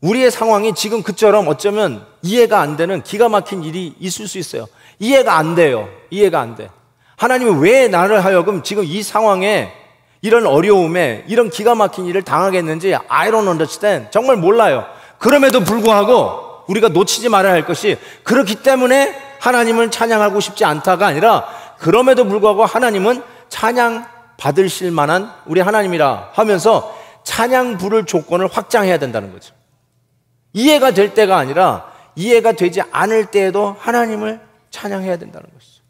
우리의 상황이 지금 그처럼 어쩌면 이해가 안 되는 기가 막힌 일이 있을 수 있어요. 이해가 안 돼요. 이해가 안 돼. 하나님이 왜 나를 하여금 지금 이 상황에 이런 어려움에 이런 기가 막힌 일을 당하게 했는지 I don't understand. 정말 몰라요. 그럼에도 불구하고 우리가 놓치지 말아야 할 것이 그렇기 때문에 하나님을 찬양하고 싶지 않다가 아니라 그럼에도 불구하고 하나님은 찬양 받으실 만한 우리 하나님이라 하면서 찬양 부를 조건을 확장해야 된다는 거죠. 이해가 될 때가 아니라 이해가 되지 않을 때에도 하나님을 찬양해야 된다는 것이죠.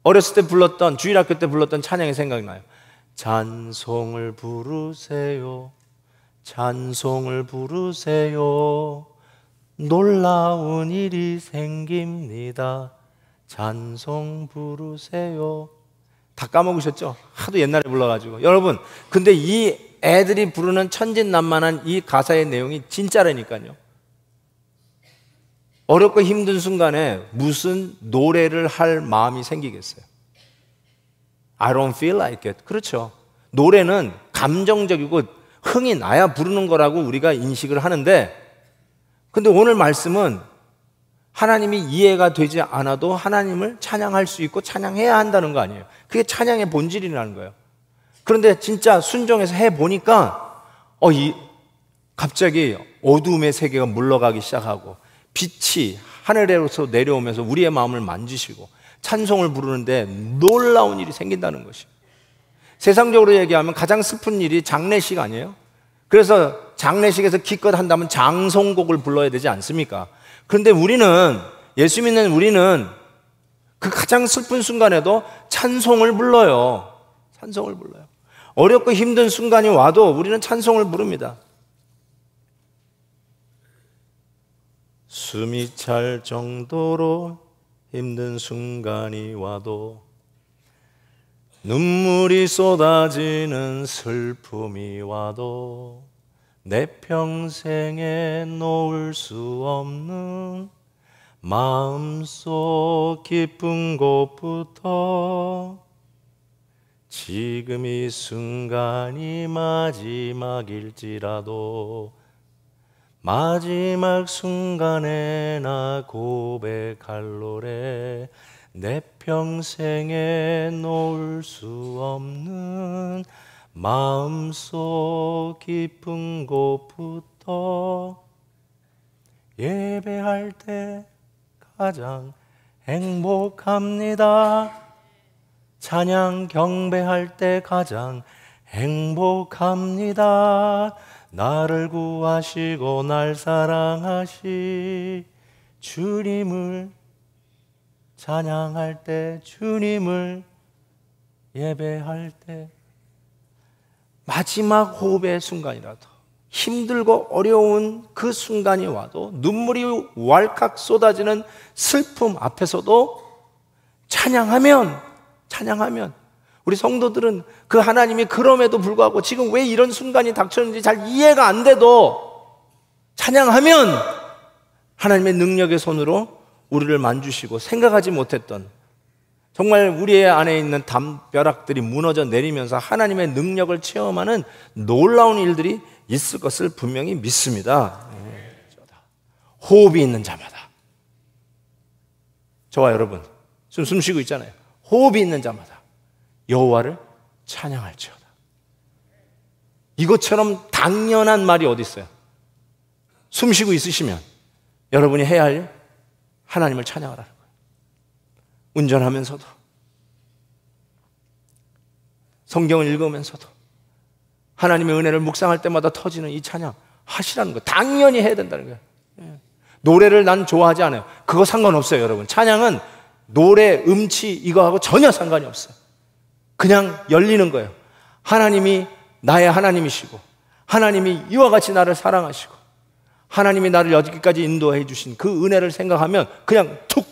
어렸을 때 불렀던, 주일학교 때 불렀던 찬양이 생각나요. 찬송을 부르세요, 찬송을 부르세요, 놀라운 일이 생깁니다, 찬송 부르세요. 다 까먹으셨죠? 하도 옛날에 불러가지고. 여러분, 근데 이 애들이 부르는 천진난만한 이 가사의 내용이 진짜라니까요. 어렵고 힘든 순간에 무슨 노래를 할 마음이 생기겠어요? I don't feel like it. 그렇죠. 노래는 감정적이고 흥이 나야 부르는 거라고 우리가 인식을 하는데, 근데 오늘 말씀은 하나님이 이해가 되지 않아도 하나님을 찬양할 수 있고 찬양해야 한다는 거 아니에요. 그게 찬양의 본질이라는 거예요. 그런데 진짜 순종해서 해보니까 갑자기 어두움의 세계가 물러가기 시작하고 빛이 하늘에서 내려오면서 우리의 마음을 만지시고 찬송을 부르는데 놀라운 일이 생긴다는 것이. 세상적으로 얘기하면 가장 슬픈 일이 장례식 아니에요? 그래서 장례식에서 기껏 한다면 장송곡을 불러야 되지 않습니까? 그런데 우리는, 예수 믿는 우리는 그 가장 슬픈 순간에도 찬송을 불러요. 찬송을 불러요. 어렵고 힘든 순간이 와도 우리는 찬송을 부릅니다. 숨이 찰 정도로 힘든 순간이 와도, 눈물이 쏟아지는 슬픔이 와도, 내 평생에 놓을 수 없는 마음속 깊은 곳부터 지금 이 순간이 마지막일지라도 마지막 순간에 나 고백할 노래, 내 평생에 놓을 수 없는 마음속 깊은 곳부터 예배할 때 가장 행복합니다. 찬양 경배할 때 가장 행복합니다. 나를 구하시고 날 사랑하시 주님을 찬양할 때, 주님을 예배할 때, 마지막 호흡의 순간이라도, 힘들고 어려운 그 순간이 와도, 눈물이 왈칵 쏟아지는 슬픔 앞에서도 찬양하면 우리 성도들은 그 하나님이 그럼에도 불구하고 지금 왜 이런 순간이 닥쳤는지 잘 이해가 안 돼도 찬양하면 하나님의 능력의 손으로 우리를 만주시고 생각하지 못했던, 정말 우리의 안에 있는 담벼락들이 무너져 내리면서 하나님의 능력을 체험하는 놀라운 일들이 있을 것을 분명히 믿습니다. 호흡이 있는 자마다, 저와 여러분 지금 숨 쉬고 있잖아요. 호흡이 있는 자마다 여호와를 찬양할지어다. 이것처럼 당연한 말이 어디 있어요? 숨 쉬고 있으시면 여러분이 해야 할 일, 하나님을 찬양하라는 거예요. 운전하면서도, 성경을 읽으면서도, 하나님의 은혜를 묵상할 때마다 터지는 이 찬양 하시라는 거예요. 당연히 해야 된다는 거예요. 노래를 난 좋아하지 않아요. 그거 상관없어요, 여러분. 찬양은 노래, 음치 이거하고 전혀 상관이 없어요. 그냥 열리는 거예요. 하나님이 나의 하나님이시고, 하나님이 이와 같이 나를 사랑하시고, 하나님이 나를 여기까지 인도해 주신 그 은혜를 생각하면 그냥 툭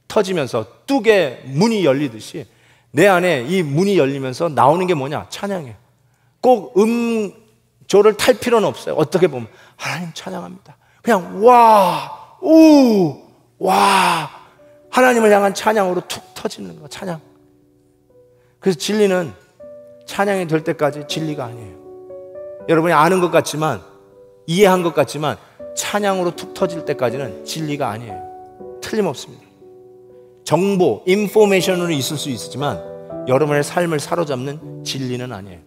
터지면서 뚝에 문이 열리듯이 내 안에 이 문이 열리면서 나오는 게 뭐냐? 찬양이에요. 꼭 음조를 탈 필요는 없어요. 어떻게 보면 하나님 찬양합니다. 그냥 와, 우, 와, 하나님을 향한 찬양으로 툭 터지는 거, 찬양. 그래서 진리는 찬양이 될 때까지 진리가 아니에요. 여러분이 아는 것 같지만, 이해한 것 같지만 찬양으로 툭 터질 때까지는 진리가 아니에요. 틀림없습니다. 정보, 인포메이션으로 있을 수 있지만 여러분의 삶을 사로잡는 진리는 아니에요.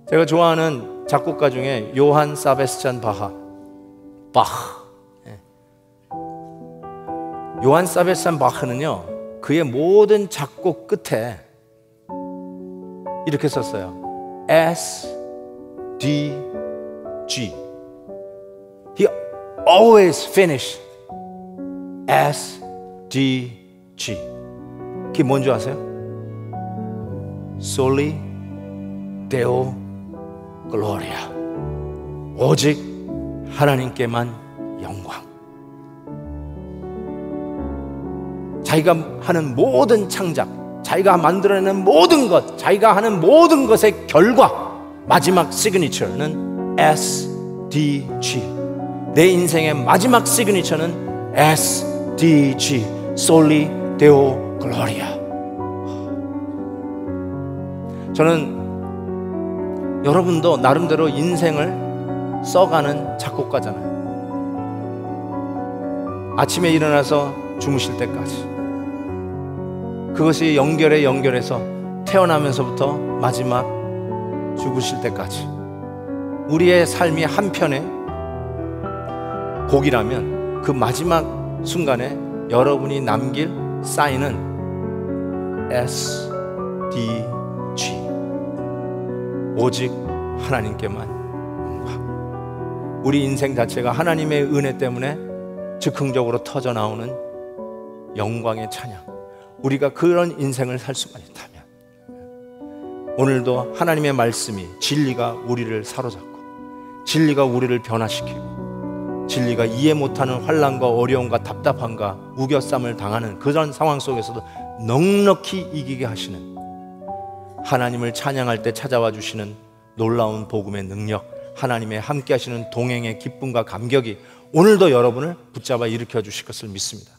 제가 좋아하는 작곡가 중에 요한 사베스찬 바하, 요한 사베스찬 바흐는요, 그의 모든 작곡 끝에 이렇게 썼어요. S, D, G. He always finished S, D, G. 그게 뭔지 아세요? Soli Deo Gloria. 오직 하나님께만 영광. 자기가 하는 모든 창작, 자기가 만들어내는 모든 것, 자기가 하는 모든 것의 결과, 마지막 시그니처는 S, D, G. 내 인생의 마지막 시그니처는 S, D, G. Soli Deo Gloria. 저는 여러분도 나름대로 인생을 써가는 작곡가잖아요. 아침에 일어나서 주무실 때까지, 그것이 연결해서 태어나면서부터 마지막 죽으실 때까지, 우리의 삶이 한 편의 곡이라면 그 마지막 순간에 여러분이 남길 사인은 S, D, G. 오직 하나님께만 영광. 우리 인생 자체가 하나님의 은혜 때문에 즉흥적으로 터져 나오는 영광의 찬양. 우리가 그런 인생을 살 수만 있다면, 오늘도 하나님의 말씀이, 진리가 우리를 사로잡고, 진리가 우리를 변화시키고, 진리가 이해 못하는 환난과 어려움과 답답함과 우겨쌈을 당하는 그런 상황 속에서도 넉넉히 이기게 하시는, 하나님을 찬양할 때 찾아와 주시는 놀라운 복음의 능력, 하나님의 함께 하시는 동행의 기쁨과 감격이 오늘도 여러분을 붙잡아 일으켜 주실 것을 믿습니다.